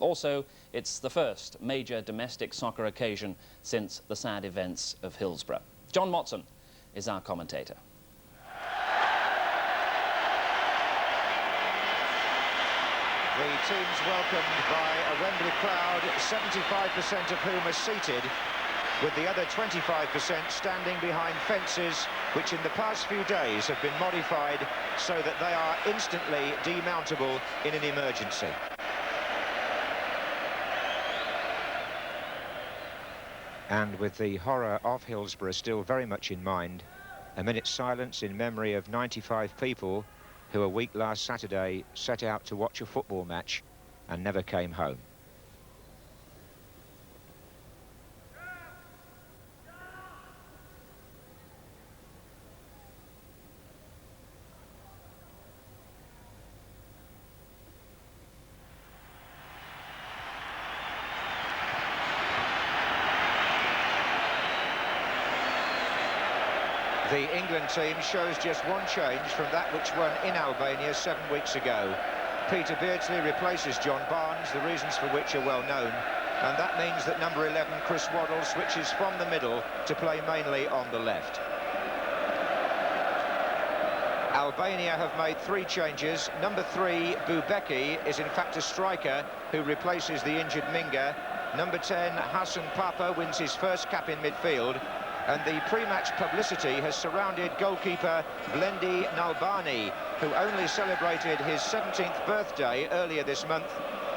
Also, it's the first major domestic soccer occasion since the sad events of Hillsborough. John Watson is our commentator. The team's welcomed by a Wembley crowd, 75% of whom are seated, with the other 25% standing behind fences, which in the past few days have been modified so that they are instantly demountable in an emergency. And with the horror of Hillsborough still very much in mind, a minute's silence in memory of 95 people who a week last Saturday set out to watch a football match and never came home. The England team shows just one change from that which won in Albania 7 weeks ago. Peter Beardsley replaces John Barnes, the reasons for which are well known, and that means that number 11, Chris Waddle, switches from the middle to play mainly on the left. Albania have made 3 changes. Number 3, Bubeki, is in fact a striker who replaces the injured Minga. Number 10, Hassan Papa, wins his first cap in midfield. And the pre-match publicity has surrounded goalkeeper Blendi Nalbani, who only celebrated his 17th birthday earlier this month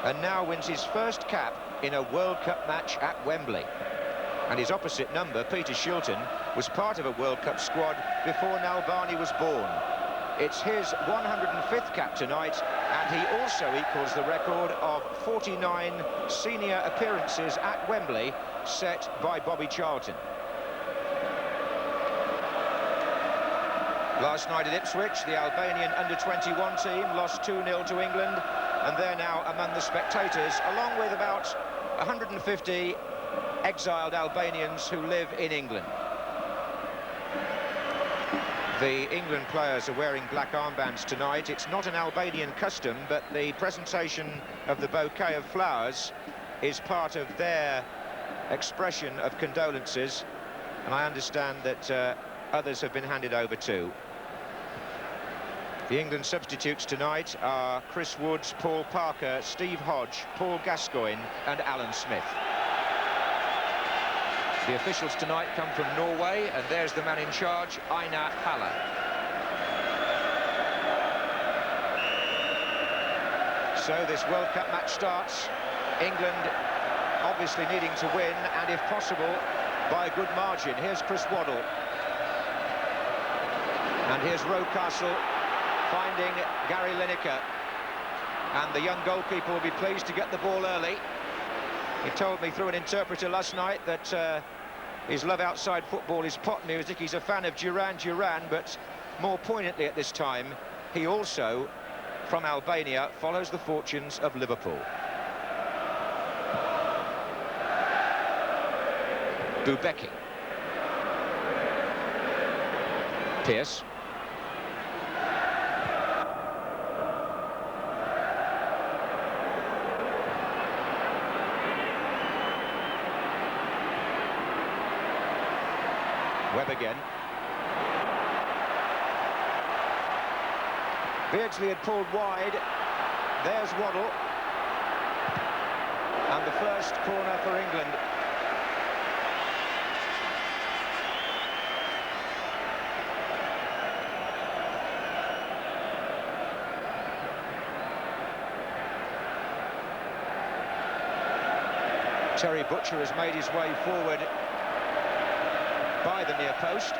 and now wins his first cap in a World Cup match at Wembley. And his opposite number, Peter Shilton, was part of a World Cup squad before Nalbani was born. It's his 105th cap tonight, and he also equals the record of 49 senior appearances at Wembley set by Bobby Charlton. Last night at Ipswich, the Albanian under-21 team lost 2-0 to England, and they're now among the spectators, along with about 150 exiled Albanians who live in England. The England players are wearing black armbands tonight. It's not an Albanian custom, but the presentation of the bouquet of flowers is part of their expression of condolences, and I understand that others have been handed over too. The England substitutes tonight are Chris Woods, Paul Parker, Steve Hodge, Paul Gascoigne and Alan Smith. The officials tonight come from Norway, and there's the man in charge, Einar Halle. So this World Cup match starts. England obviously needing to win, and if possible, by a good margin. Here's Chris Waddle. And here's Rocastle finding Gary Lineker. And the young goalkeeper will be pleased to get the ball early. He told me through an interpreter last night that his love outside football is pop music. He's a fan of Duran Duran, but more poignantly at this time, he also, from Albania, follows the fortunes of Liverpool. Bubeki. Pearce. Webb again. Beardsley had pulled wide. There's Waddle. And the first corner for England. Terry Butcher has made his way forward by the near post.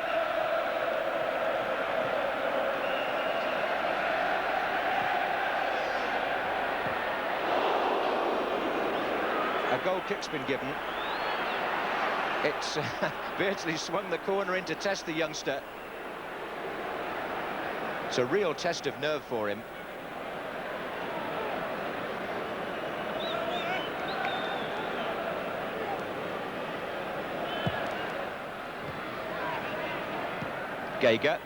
A goal kick's been given. It's Beardsley swung the corner in to test the youngster. It's a real test of nerve for him. Geiger.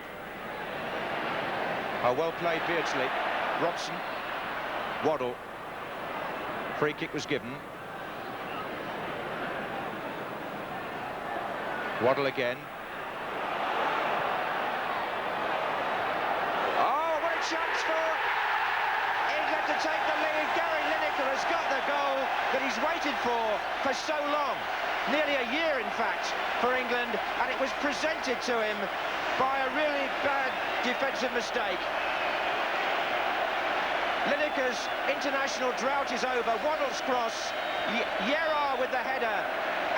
Oh, well played, Beardsley. Robson. Waddle. Free kick was given. Waddle again. Oh, what a chance for England to take the lead. Gary Lineker has got the goal that he's waited for so long. Nearly a year, in fact, for England, and it was presented to him by a really bad defensive mistake. Lineker's international drought is over. Waddle's cross, Yerra with the header,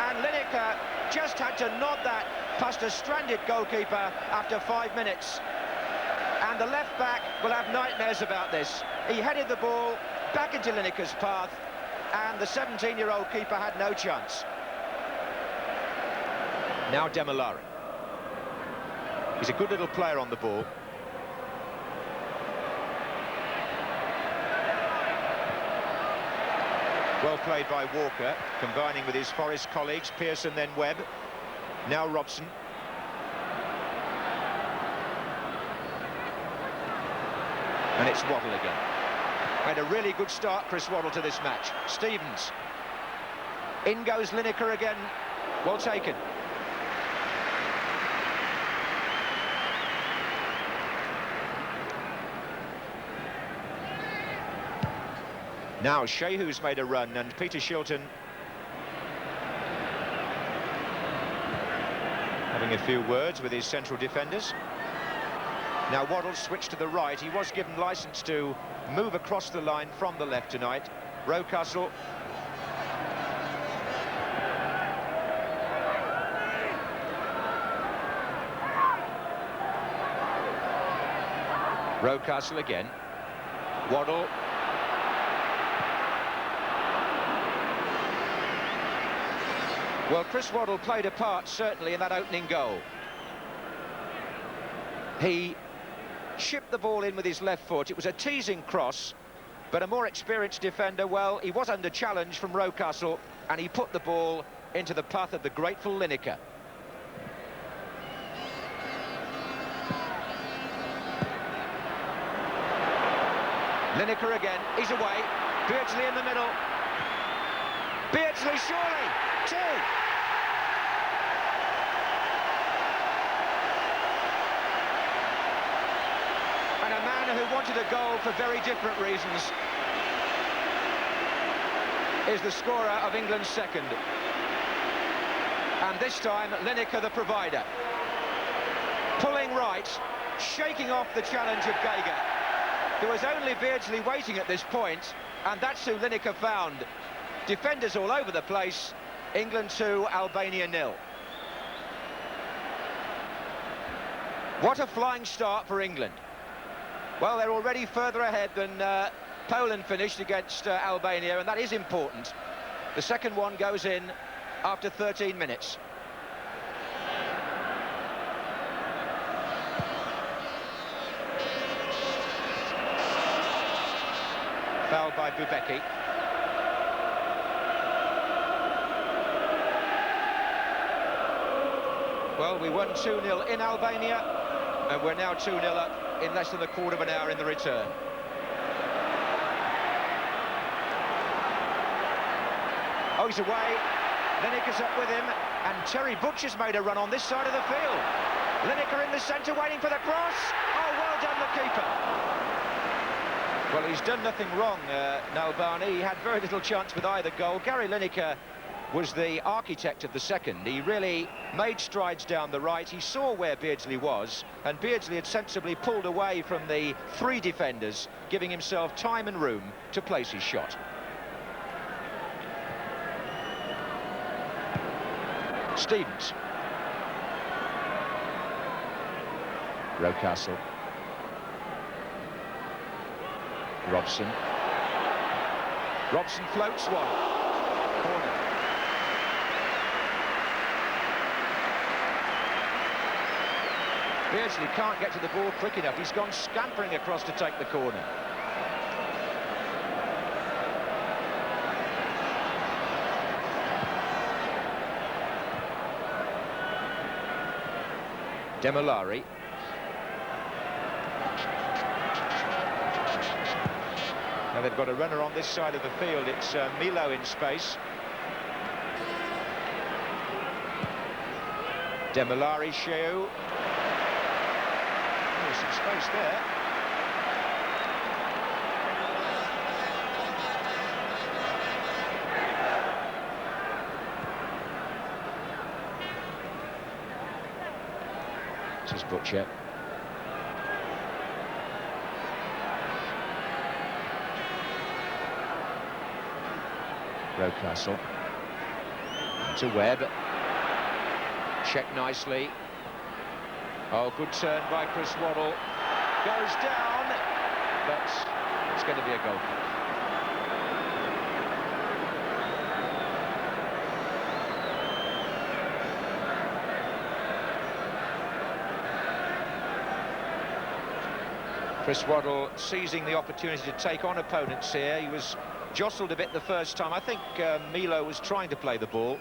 and Lineker just had to nod that past a stranded goalkeeper after 5 minutes. And the left back will have nightmares about this. He headed the ball back into Lineker's path, and the 17-year-old keeper had no chance. Now Demolari. He's a good little player on the ball. Well played by Walker, combining with his Forest colleagues, Pearson, then Webb. Now Robson. And it's Waddle again. Made a really good start, Chris Waddle, to this match. Stevens. In goes Lineker again. Well taken. Now Shehu's made a run, and Peter Shilton having a few words with his central defenders. Now Waddle switched to the right. He was given licence to move across the line from the left tonight. Rocastle. Rocastle again. Waddle. Well, Chris Waddle played a part, certainly, in that opening goal. He chipped the ball in with his left foot. It was a teasing cross, but a more experienced defender, well, he was under challenge from Rocastle, and he put the ball into the path of the grateful Lineker. Lineker again, he's away. Beardsley in the middle. Beardsley, surely! 2! And a man who wanted a goal for very different reasons is the scorer of England's second. And this time, Lineker the provider. Pulling right, shaking off the challenge of Geiger. There was only Beardsley waiting at this point, and that's who Lineker found. Defenders all over the place. England 2, Albania 0. What a flying start for England. Well, they're already further ahead than Poland finished against Albania, and that is important. The second one goes in after 13 minutes. Fouled by Bubecki. Well, we won 2-0 in Albania, and we're now 2-0 up in less than a quarter of an hour in the return. Oh, he's away. Lineker's up with him, and Terry Butcher's made a run on this side of the field. Lineker in the centre, waiting for the cross. Oh, well done, the keeper. Well, he's done nothing wrong, Nalbani. He had very little chance with either goal. Gary Lineker was the architect of the second. He really made strides down the right. He saw where Beardsley was, and Beardsley had sensibly pulled away from the 3 defenders, giving himself time and room to place his shot. Stevens. Rocastle. Robson. Robson floats one. Corner. Beardsley can't get to the ball quick enough. He's gone scampering across to take the corner. Demolari. Now they've got a runner on this side of the field. It's Milo in space. Demolari, Sheu. There's some space there. This is Butcher. Rocastle to Webb. Checked nicely. Oh, good turn by Chris Waddle. Goes down, but it's going to be a goal. Chris Waddle seizing the opportunity to take on opponents here. He was jostled a bit the first time. I think Milo was trying to play the ball.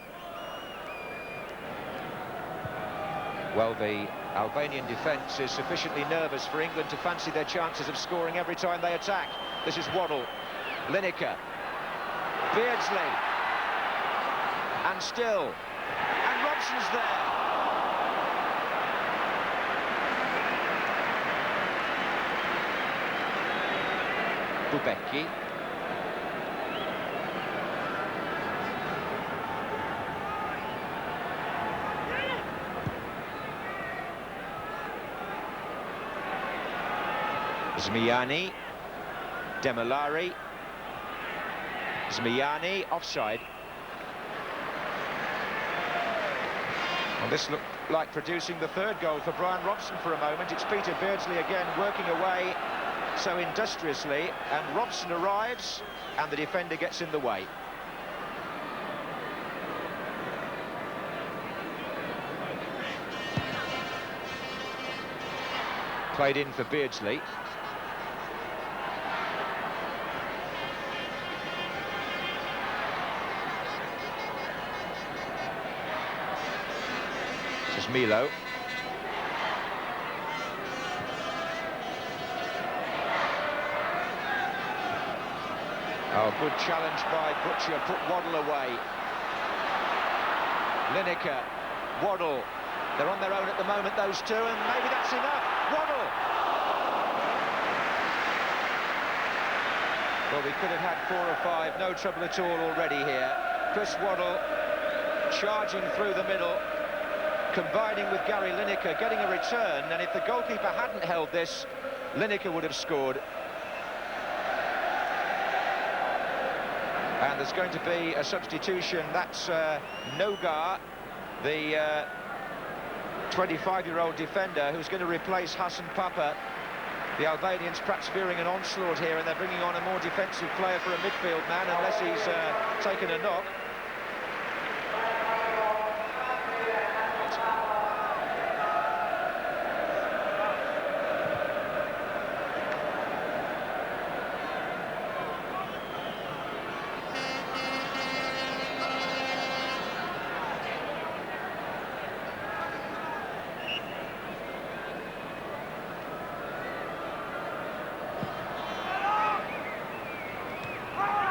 Well, the Albanian defence is sufficiently nervous for England to fancy their chances of scoring every time they attack. This is Waddle, Lineker, Beardsley, and still, and Robson's there. Bubecki. Zmiani, Demolari, Zmiani, offside. Well, this looked like producing the third goal for Brian Robson for a moment. It's Peter Beardsley again working away so industriously, and Robson arrives and the defender gets in the way. Played in for Beardsley. This is Milo. Oh, good challenge by Butcher, put Waddle away. Lineker, Waddle, they're on their own at the moment, those two, and maybe that's enough. Waddle! Well, we could have had 4 or 5, no trouble at all already here. Chris Waddle charging through the middle, combining with Gary Lineker, getting a return, and if the goalkeeper hadn't held this, Lineker would have scored. And there's going to be a substitution. That's Nogar, the 25-year-old defender, who's going to replace Hassan Papa. The Albanians perhaps fearing an onslaught here, and they're bringing on a more defensive player for a midfield man, unless he's taken a knock.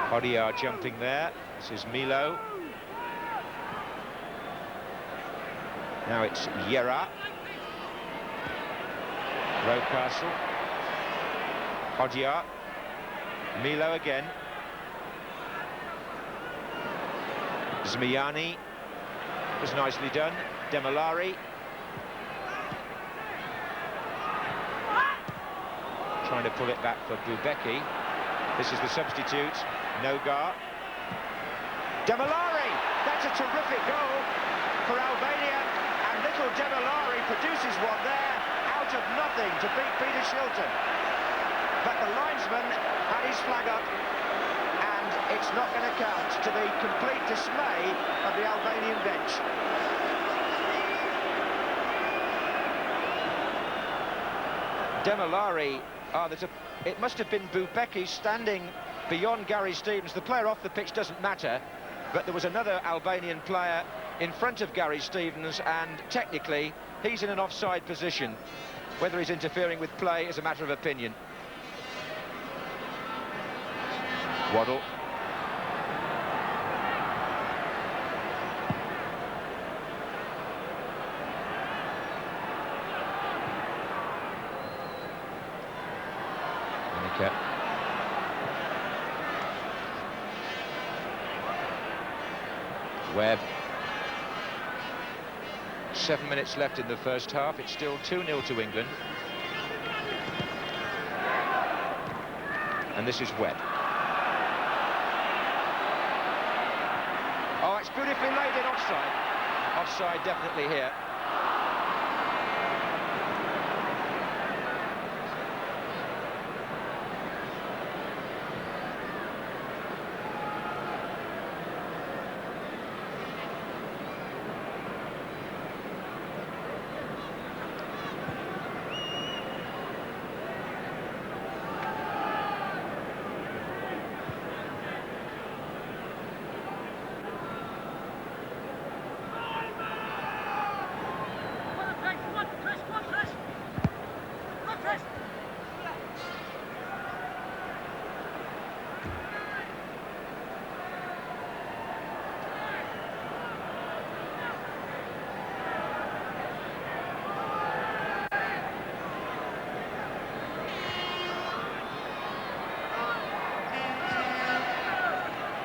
Odiar jumping there. This is Milo. Now it's Yera. Rocastle. Odiar. Milo again. Zmiani. Was nicely done. Demolari. Trying to pull it back for Bubecki. This is the substitute. Nogar. Demolari! That's a terrific goal for Albania, and little Demolari produces one there out of nothing to beat Peter Shilton. But the linesman had his flag up, and it's not going to count, to the complete dismay of the Albanian bench. Demolari, it must have been Bubecki standing beyond Gary Stevens. The player off the pitch doesn't matter, but there was another Albanian player in front of Gary Stevens, and technically he's in an offside position. Whether he's interfering with play is a matter of opinion. Waddle. Lineker. Webb. 7 minutes left in the first half. It's still 2-0 to England. And this is Webb. Oh, it's beautifully laid in offside. Offside definitely here.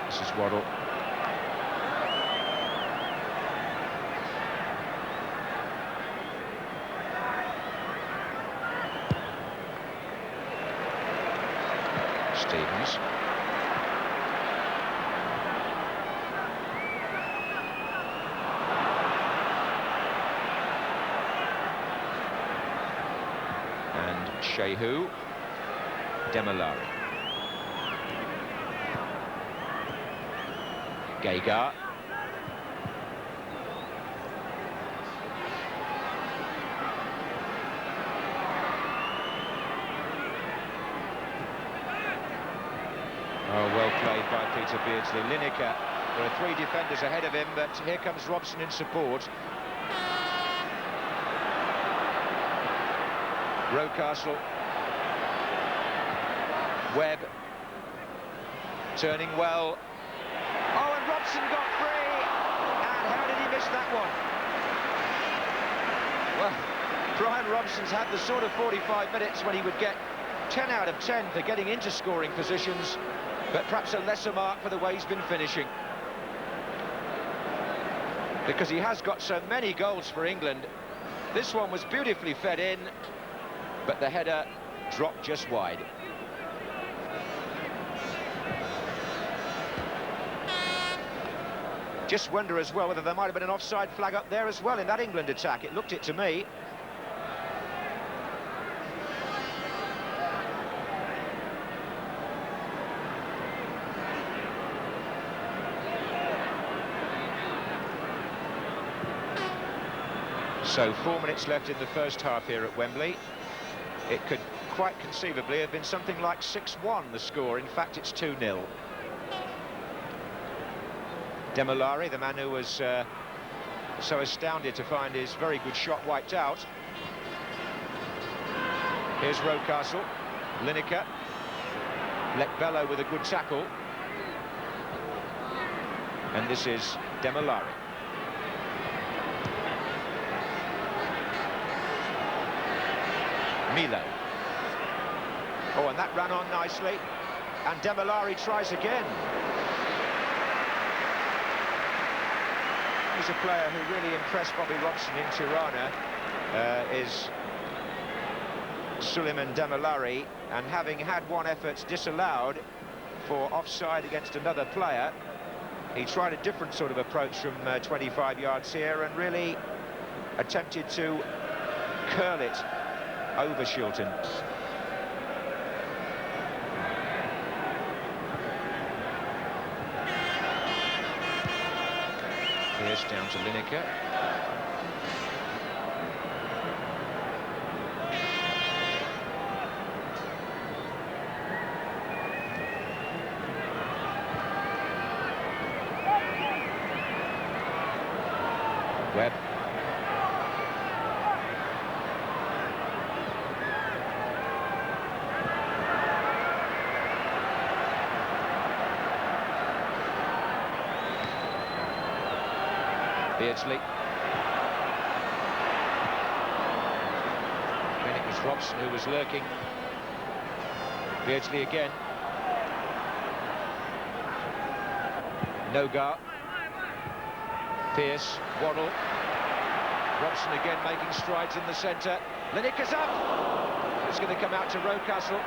This is Waddle. Stevens. And Shehu. Demolari. Gagar. Oh, well played by Peter Beardsley. Lineker, there are 3 defenders ahead of him, but here comes Robson in support. Rocastle. Webb. Turning well. Oh, and Robson got free! And how did he miss that one? Well, Brian Robson's had the sort of 45 minutes when he would get 10 out of 10 for getting into scoring positions, but perhaps a lesser mark for the way he's been finishing. Because he has got so many goals for England. This one was beautifully fed in, but the header dropped just wide. Just wonder as well whether there might have been an offside flag up there as well in that England attack. It looked it to me. So 4 minutes left in the first half here at Wembley. It could quite conceivably have been something like 6-1 the score. In fact, it's 2-0. Demolari, the man who was so astounded to find his very good shot wiped out. Here's Rocastle, Lineker, Lekbello with a good tackle. And this is Demolari. Milo. Oh, and that ran on nicely. And Demolari tries again. He's a player who really impressed Bobby Robson in Tirana, is Suleiman Demolari, and having had one effort disallowed for offside against another player, he tried a different sort of approach from 25 yards here and really attempted to curl it over Shilton. Here's down to Lineker. Webb. Beardsley. Then it was Robson who was lurking. Beardsley again. Nogar. Pearce, Waddle. Robson again making strides in the centre. Lineker's up. It's going to come out to Rocastle.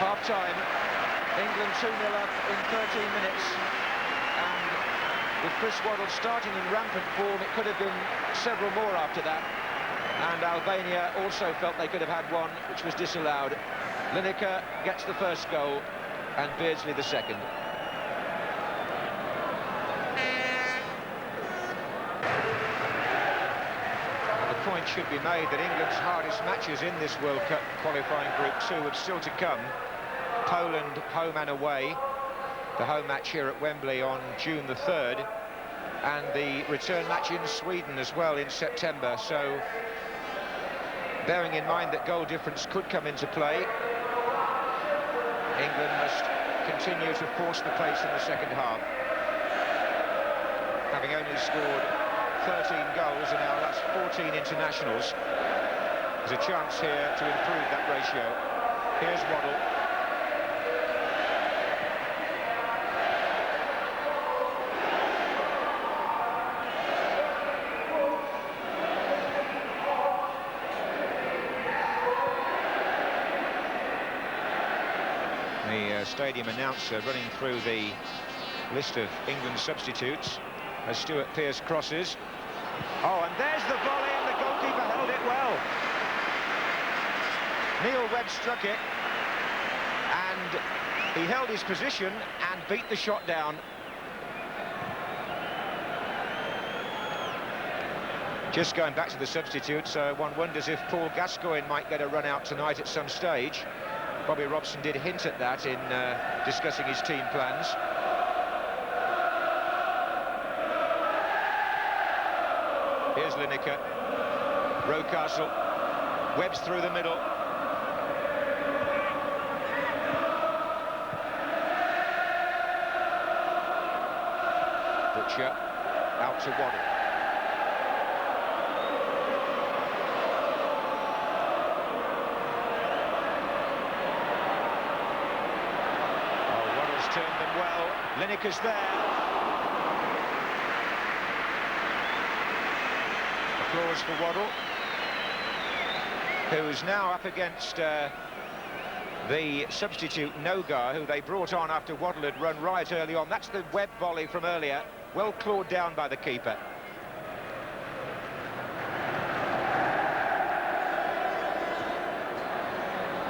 Half-time. England 2-0 up in 13 minutes. And with Chris Waddle starting in rampant form, it could have been several more after that. And Albania also felt they could have had one, which was disallowed. Lineker gets the first goal and Beardsley the second. And the point should be made that England's hardest matches in this World Cup qualifying Group 2 have still to come. Poland home and away, the home match here at Wembley on June the 3rd, and the return match in Sweden as well in September. So bearing in mind that goal difference could come into play, England must continue to force the pace in the second half. Having only scored 13 goals in our last 14 internationals, there's a chance here to improve that ratio. Here's Waddle. The stadium announcer running through the list of England substitutes as Stuart Pearce crosses. Oh, and there's the volley, and the goalkeeper held it well. Neil Webb struck it, and he held his position and beat the shot down. Just going back to the substitutes, one wonders if Paul Gascoigne might get a run out tonight at some stage. Bobby Robson did hint at that in discussing his team plans. Here's Lineker. Rocastle. Webb's through the middle. Butcher. Out to Waddle. Turned them well. Lineker's there. Applause for Waddle, who's now up against the substitute Nogar, who they brought on after Waddle had run right early on. That's the Webb volley from earlier, well clawed down by the keeper.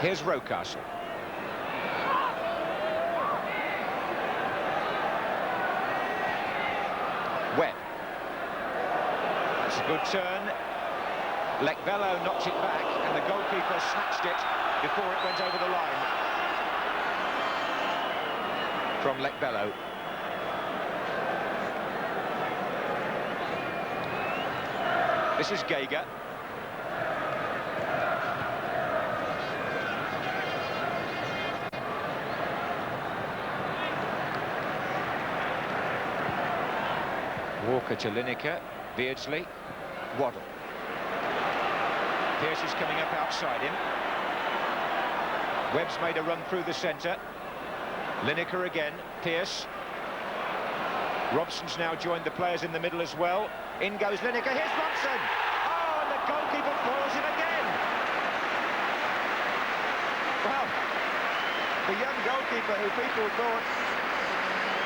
Here's Rocastle. Webb. That's a good turn. Lekbello knocked it back, and the goalkeeper snatched it before it went over the line. From Lekbello. This is Geiger. Walker to Lineker, Beardsley, Waddle. Pearce is coming up outside him. Webb's made a run through the centre. Lineker again, Pearce. Robson's now joined the players in the middle as well. In goes Lineker, here's Robson! Oh, and the goalkeeper foils him again! Well, the young goalkeeper who people thought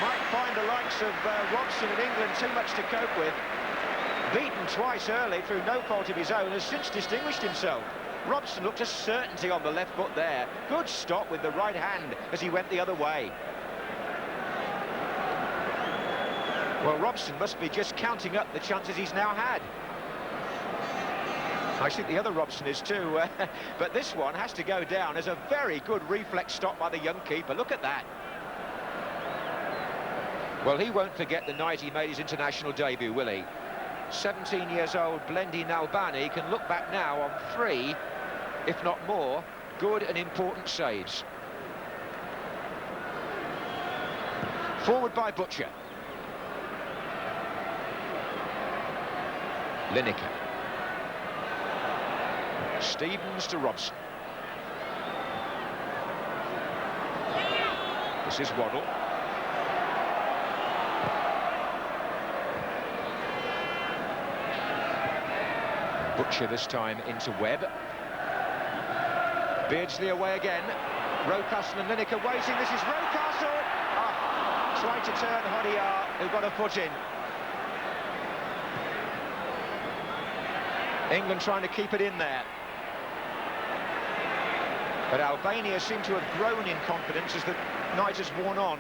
might find the likes of Robson in England too much to cope with, beaten twice early through no fault of his own, has since distinguished himself. Robson looked a certainty on the left foot there. Good stop with the right hand as he went the other way. Well, Robson must be just counting up the chances he's now had. I think the other Robson is too, but this one has to go down as a very good reflex stop by the young keeper. Look at that. Well, he won't forget the night he made his international debut, will he? 17 years old Blendi Nalbani can look back now on 3, if not more, good and important saves. Forward by Butcher. Lineker. Stevens to Robson. This is Waddle. Butcher this time into Webb. Beardsley away again. Rocastle and Lineker waiting. This is Rocastle. Trying to turn Hodiar, who got a foot in. England trying to keep it in there. But Albania seem to have grown in confidence as the night has worn on.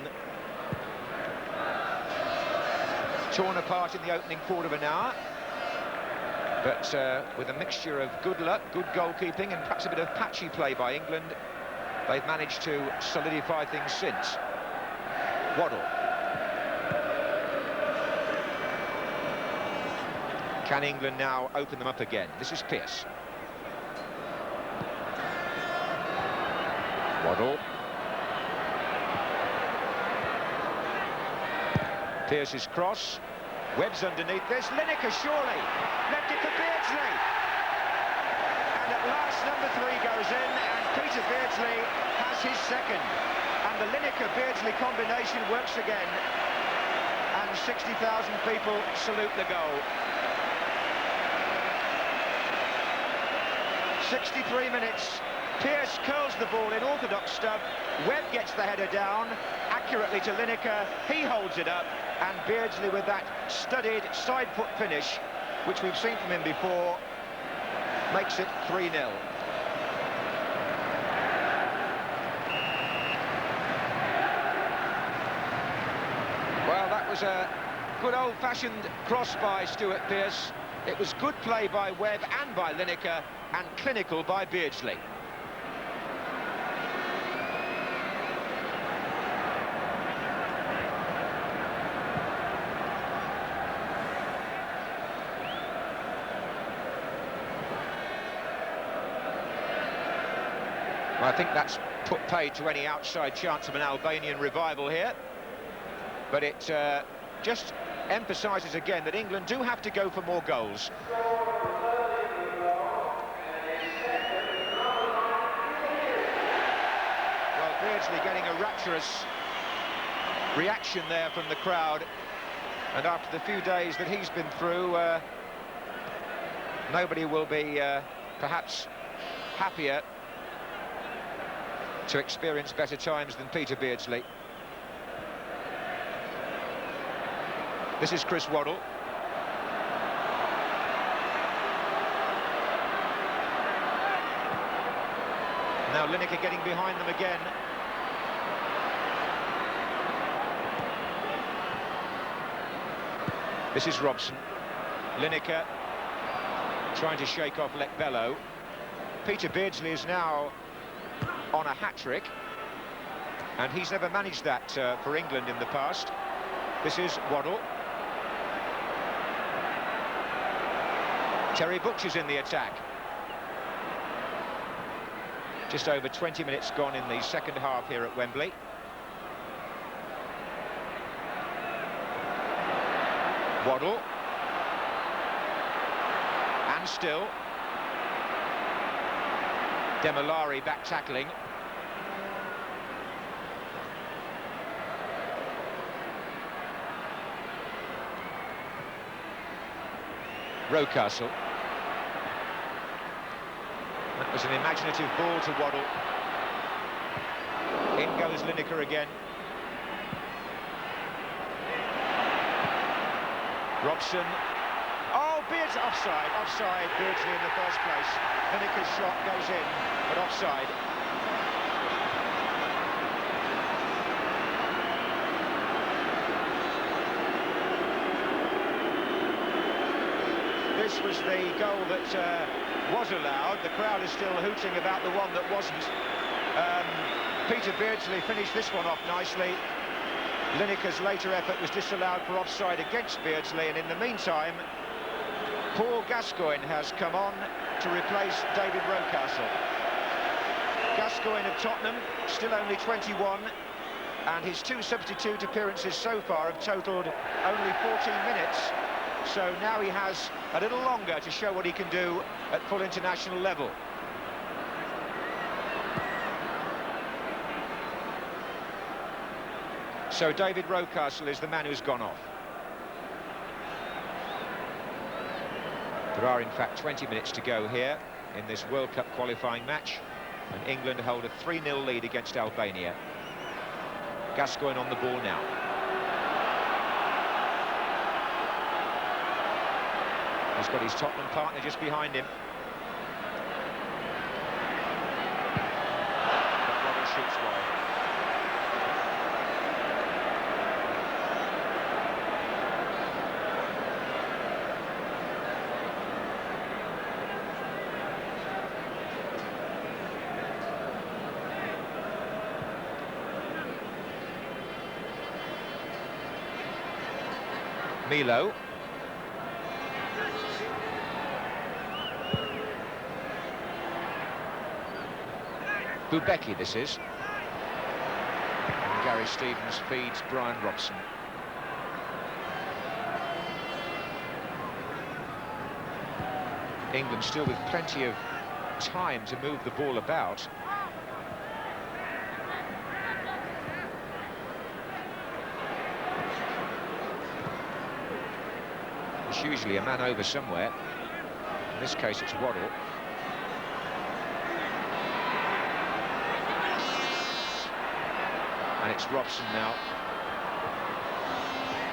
Torn apart in the opening quarter of an hour. But with a mixture of good luck, good goalkeeping and perhaps a bit of patchy play by England, they've managed to solidify things since. Waddle. Can England now open them up again? This is Pearce. Waddle. Pearce's cross. Webb's underneath this. Lineker surely. Left it for Beardsley. And at last number 3 goes in and Peter Beardsley has his second. And the Lineker-Beardsley combination works again. And 60,000 people salute the goal. 63 minutes. Pearce curls the ball in orthodox stuff. Webb gets the header down accurately to Lineker. He holds it up, and Beardsley with that studied side foot finish, which we've seen from him before, makes it 3-0. Well, that was a good old-fashioned cross by Stuart Pearce. It was good play by Webb and by Lineker, and clinical by Beardsley. I think that's put paid to any outside chance of an Albanian revival here. But it just emphasises again that England do have to go for more goals. Well, Beardsley getting a rapturous reaction there from the crowd. And after the few days that he's been through, nobody will be perhaps happier to experience better times than Peter Beardsley. This is Chris Waddle. Now Lineker getting behind them again. This is Robson. Lineker trying to shake off Lekbello. Peter Beardsley is now on a hat-trick, and he's never managed that for England in the past. This is Waddle. Terry Butcher's in the attack. Just over 20 minutes gone in the second half here at Wembley. Waddle. And still. Demolari back tackling. Rocastle. That was an imaginative ball to Waddle. In goes Lineker again. Robson. Oh, Beardsley, offside, Beardsley in the first place. Lineker's shot goes in, but offside. This was the goal that was allowed. The crowd is still hooting about the one that wasn't. Peter Beardsley finished this one off nicely. Lineker's later effort was disallowed for offside against Beardsley, and in the meantime, Paul Gascoigne has come on to replace David Rocastle. Gascoigne of Tottenham, still only 21, And his 2 substitute appearances so far have totalled only 14 minutes. So now he has a little longer to show what he can do at full international level. So David Rocastle is the man who's gone off. There are in fact 20 minutes to go here in this World Cup qualifying match, and England hold a 3-0 lead against Albania. Gascoigne on the ball now. He's got his Tottenham partner just behind him. But Waddle shoots wide. Milo. Bubecki, this is. And Gary Stevens feeds Brian Robson. England still with plenty of time to move the ball about. There's usually a man over somewhere. In this case, it's Waddle. And it's Robson now.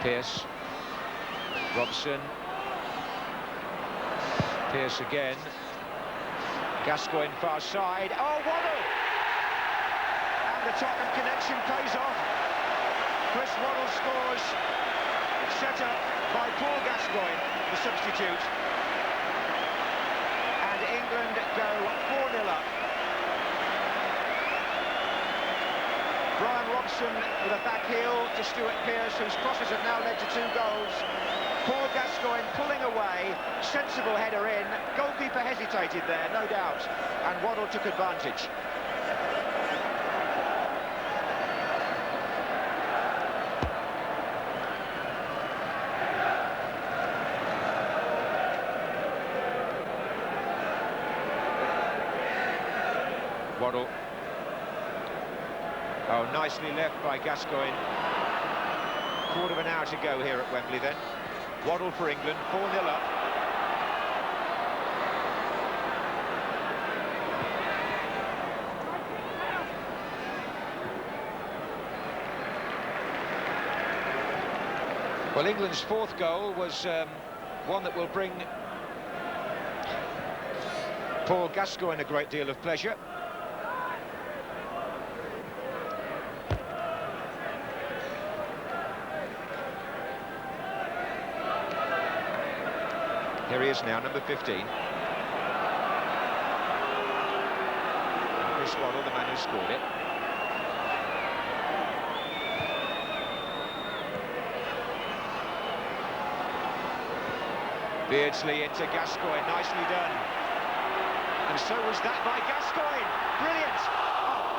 Pearce. Robson. Pearce again. Gascoigne far side. Oh, Waddle! And the Tottenham connection pays off. Chris Waddle scores. Set up by Paul Gascoigne, the substitute. And England go 4-0 up. Brian Robson with a back heel to Stuart Pearce, whose crosses have now led to 2 goals. Paul Gascoigne pulling away, sensible header in. Goalkeeper hesitated there, no doubt, and Waddle took advantage. Waddle. Oh, nicely left by Gascoigne. Quarter of an hour to go here at Wembley then. Waddle for England, 4-0 up. Well, England's 4th goal was one that will bring Paul Gascoigne a great deal of pleasure. Here he is now, number 15. Chris Waddle, the man who scored it. Beardsley into Gascoigne, nicely done. And so was that by Gascoigne. Brilliant! Oh.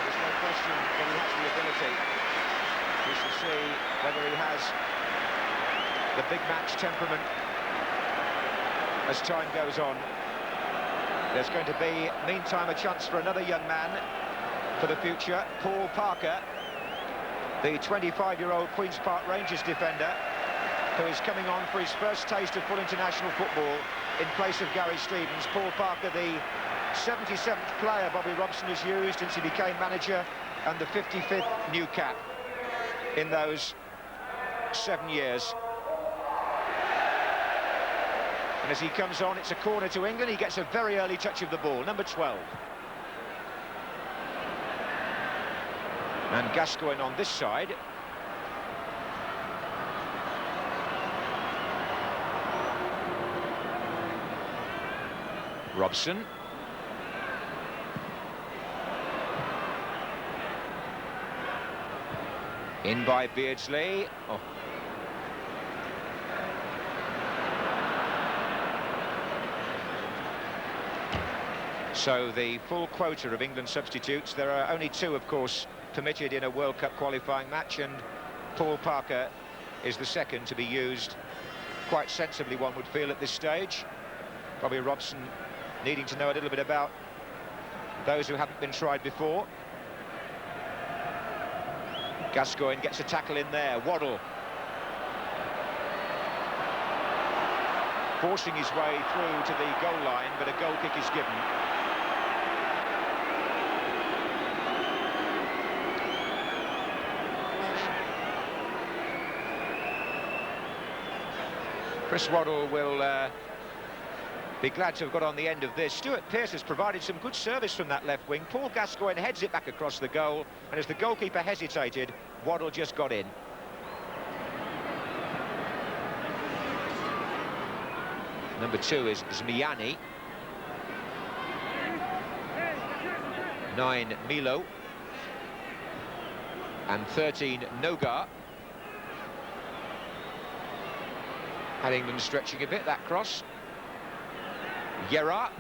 There's no question that he has the ability. We shall see whether he has the big match temperament as time goes on. There's going to be, meantime, a chance for another young man for the future, Paul Parker, the 25-year-old Queen's Park Rangers defender, who is coming on for his first taste of full international football in place of Gary Stevens. Paul Parker, the 77th player Bobby Robson has used since he became manager, and the 55th new cap in those 7 years. And as he comes on, it's a corner to England. He gets a very early touch of the ball, number 12. And Gascoigne on this side. Robson. In by Beardsley. Oh. So the full quota of England substitutes. There are only 2, of course, permitted in a World Cup qualifying match, and Paul Parker is the second to be used quite sensibly, one would feel, at this stage. Bobby Robson needing to know a little bit about those who haven't been tried before. Gascoigne gets a tackle in there. Waddle forcing his way through to the goal line, but a goal kick is given. Chris Waddle will be glad to have got on the end of this. Stuart Pearce has provided some good service from that left wing. Paul Gascoigne heads it back across the goal, and as the goalkeeper hesitated, Waddle just got in. Number 2 is Zmiani. 9, Milo. And 13, Nogar. Had England stretching a bit, that cross. Yera.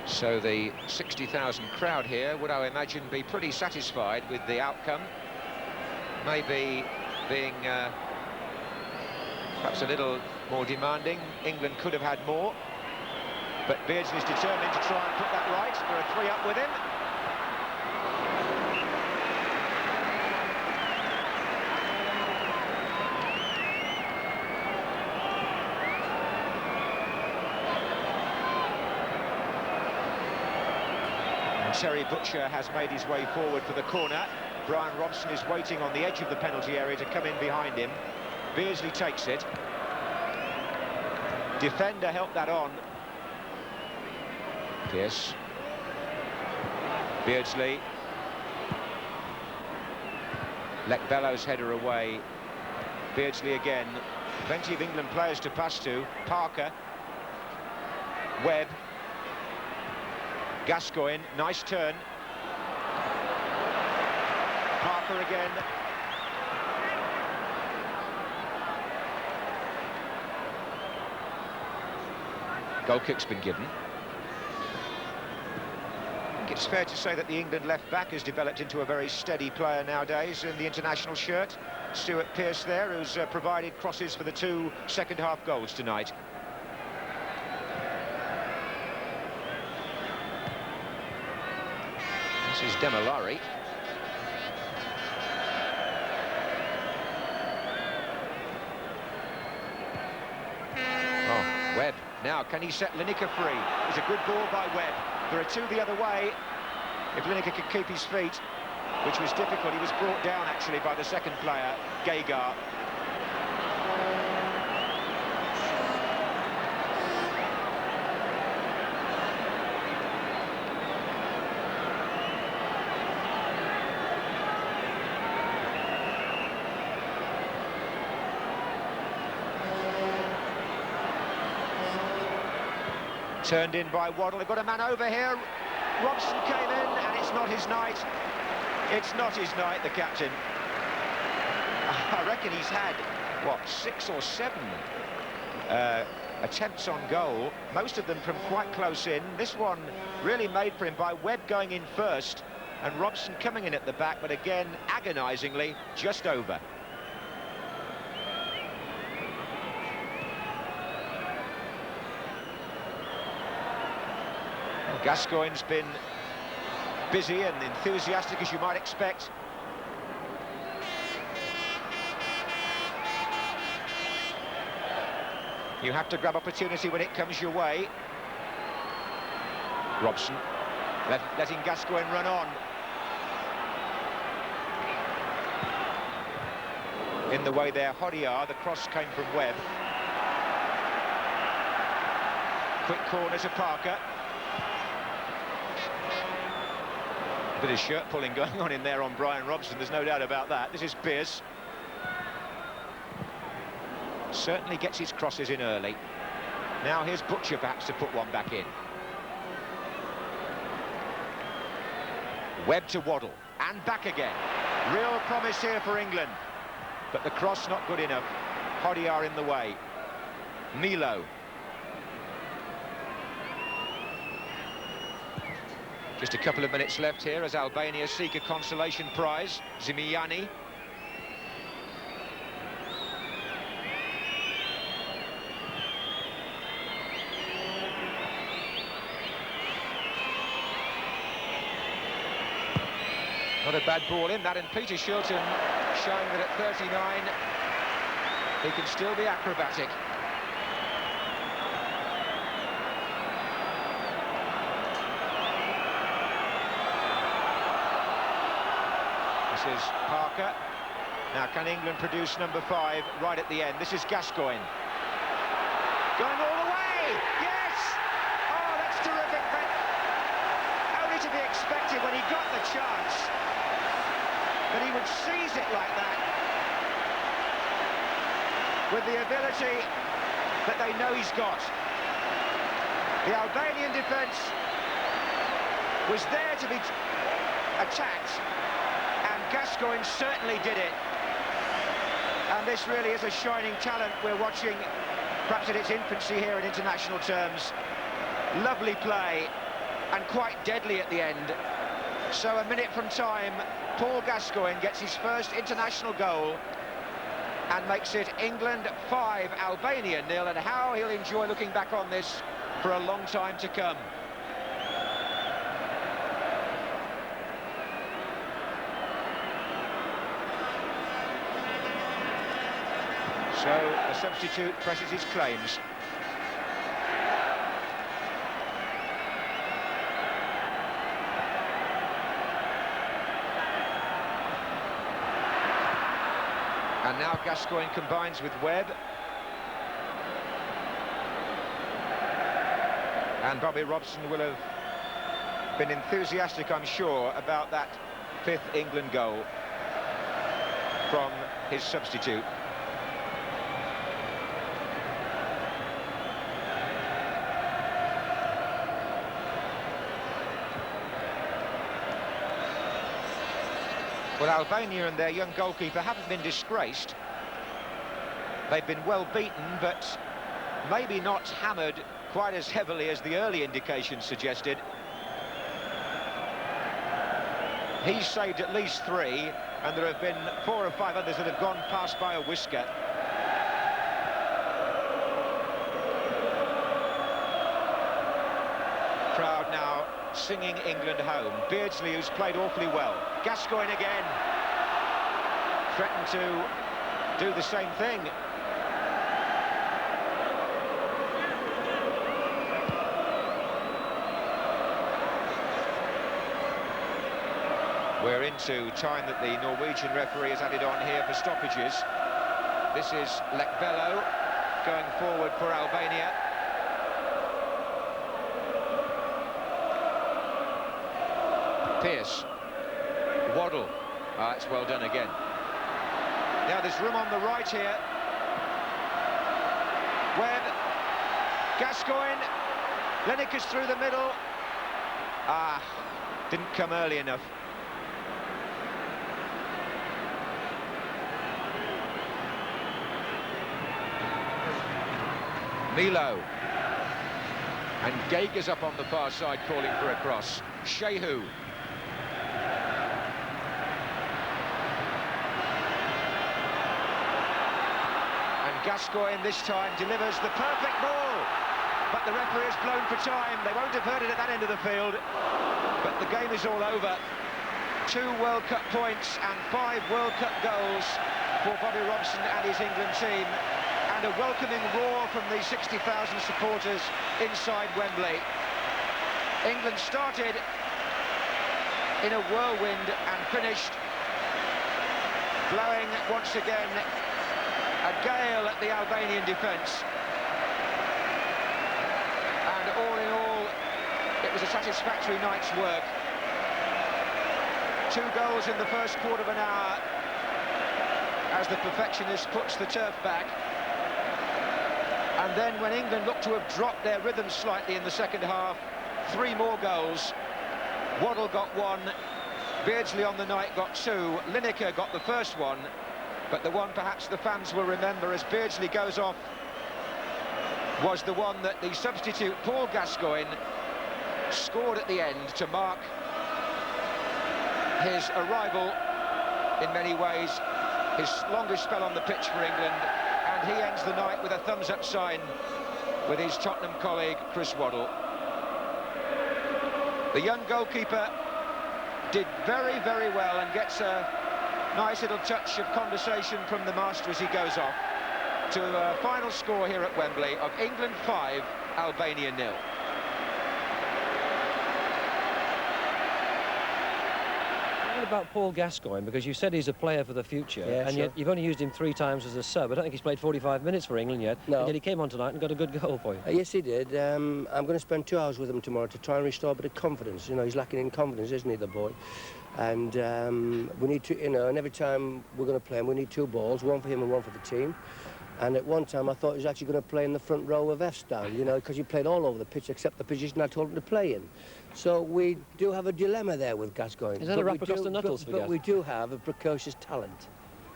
So the 60,000 crowd here would, I imagine, be pretty satisfied with the outcome. Maybe being perhaps a little more demanding. England could have had more, but Beardsley's determined to try and put that right. There are 3 up with him. Terry Butcher has made his way forward for the corner. Brian Robson is waiting on the edge of the penalty area to come in behind him. Beardsley takes it. Defender helped that on. Pearce. Beardsley. Let Bellows header away. Beardsley again. Plenty of England players to pass to. Parker. Webb. Gascoigne, nice turn. Parker again. Goal kick's been given. I think it's fair to say that the England left-back has developed into a very steady player nowadays in the international shirt. Stuart Pearce there, who's provided crosses for the 2 second-half goals tonight. This is Demolari. Oh, Webb. Now, can he set Lineker free? It's a good ball by Webb. There are 2 the other way. If Lineker could keep his feet, which was difficult, he was brought down, actually, by the second player, Gagar. Turned in by Waddle. They've got a man over here. Robson came in, and it's not his night. It's not his night, the captain. I reckon he's had, what, 6 or 7 attempts on goal, most of them from quite close in. This one really made for him by Webb going in first, and Robson coming in at the back, but again, agonisingly, just over. Gascoigne's been busy and enthusiastic, as you might expect. You have to grab opportunity when it comes your way. Robson letting Gascoigne run on. In the way there, Hodiar. The cross came from Webb. Quick corner to Parker. A bit of shirt pulling going on in there on Brian Robson, there's no doubt about that. This is Pearce. Certainly gets his crosses in early. Now here's Butcher perhaps to put one back in. Webb to Waddle, and back again. Real promise here for England, but the cross not good enough. Hodiar in the way. Milo. Just a couple of minutes left here as Albania seek a consolation prize. Zimiani. Not a bad ball in that, and Peter Shilton showing that at 39 he can still be acrobatic. This is Parker. Now can England produce number 5 right at the end? This is Gascoigne. Going all the way! Yes! Oh, that's terrific, but only to be expected when he got the chance. That he would seize it like that, with the ability that they know he's got. The Albanian defence was there to be attacked, and Gascoigne certainly did it. And this really is a shining talent we're watching, perhaps in its infancy here in international terms. Lovely play, and quite deadly at the end. So a minute from time, Paul Gascoigne gets his first international goal and makes it England 5, Albania 0, and how he'll enjoy looking back on this for a long time to come. So the substitute presses his claims. And now Gascoigne combines with Webb. And Bobby Robson will have been enthusiastic, I'm sure, about that 5th England goal from his substitute. Well, Albania and their young goalkeeper haven't been disgraced. They've been well beaten, but maybe not hammered quite as heavily as the early indications suggested. He's saved at least 3, and there have been 4 or 5 others that have gone past by a whisker. Crowd now singing England home. Beardsley, who's played awfully well. Gascoigne again. Threatened to do the same thing. We're into time that the Norwegian referee has added on here for stoppages. This is Lekbello going forward for Albania. Pearce. Waddle. Ah, it's well done again. Now there's room on the right here. Webb. Gascoigne. Lineker's through the middle. Ah, didn't come early enough. Milo. And Geiger's up on the far side calling for a cross. Shehu. Gascoigne this time delivers the perfect ball, but the referee has blown for time. They won't have heard it at that end of the field, but the game is all over. 2 World Cup points and 5 World Cup goals for Bobby Robson and his England team, and a welcoming roar from the 60,000 supporters inside Wembley. England started in a whirlwind and finished blowing once again a gale at the Albanian defence. And all in all, it was a satisfactory night's work. 2 goals in the first quarter of an hour as the perfectionist puts the turf back. And then when England looked to have dropped their rhythm slightly in the second half, 3 more goals. Waddle got 1, Beardsley on the night got 2, Lineker got the first one, but the one perhaps the fans will remember as Beardsley goes off was the one that the substitute Paul Gascoigne scored at the end to mark his arrival, in many ways, his longest spell on the pitch for England, and he ends the night with a thumbs-up sign with his Tottenham colleague Chris Waddle. The young goalkeeper did very, very well and gets a nice little touch of conversation from the master as he goes off to a final score here at Wembley of England 5, Albania 0. About Paul Gascoigne, because you said he's a player for the future, and yet you've only used him 3 times as a sub. I don't think he's played 45 minutes for England yet, and yet he came on tonight and got a good goal for you. Yes, he did. I'm going to spend 2 hours with him tomorrow to try and restore a bit of confidence. You know, he's lacking in confidence, isn't he, the boy? And we need to, you know, and every time we're going to play him, we need 2 balls, one for him and one for the team. And at one time, I thought he was actually going to play in the front row of F-Stand, you know, because he played all over the pitch except the position I told him to play in. So we do have a dilemma there with Gascoigne. Is that a rap across the knuckles for Gas? But we do have a precocious talent,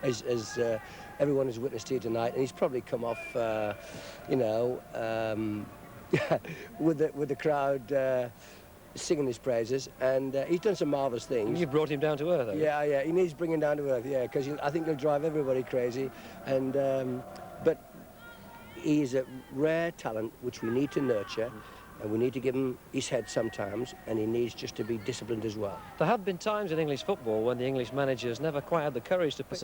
as everyone has witnessed here tonight, and he's probably come off, you know, with the crowd singing his praises, and he's done some marvellous things. You brought him down to earth, haven't you? Yeah, he needs bringing down to earth, yeah, because I think he'll drive everybody crazy, and but he is a rare talent which we need to nurture, and we need to give him his head sometimes, and he needs just to be disciplined as well. There have been times in English football when the English managers never quite had the courage to pick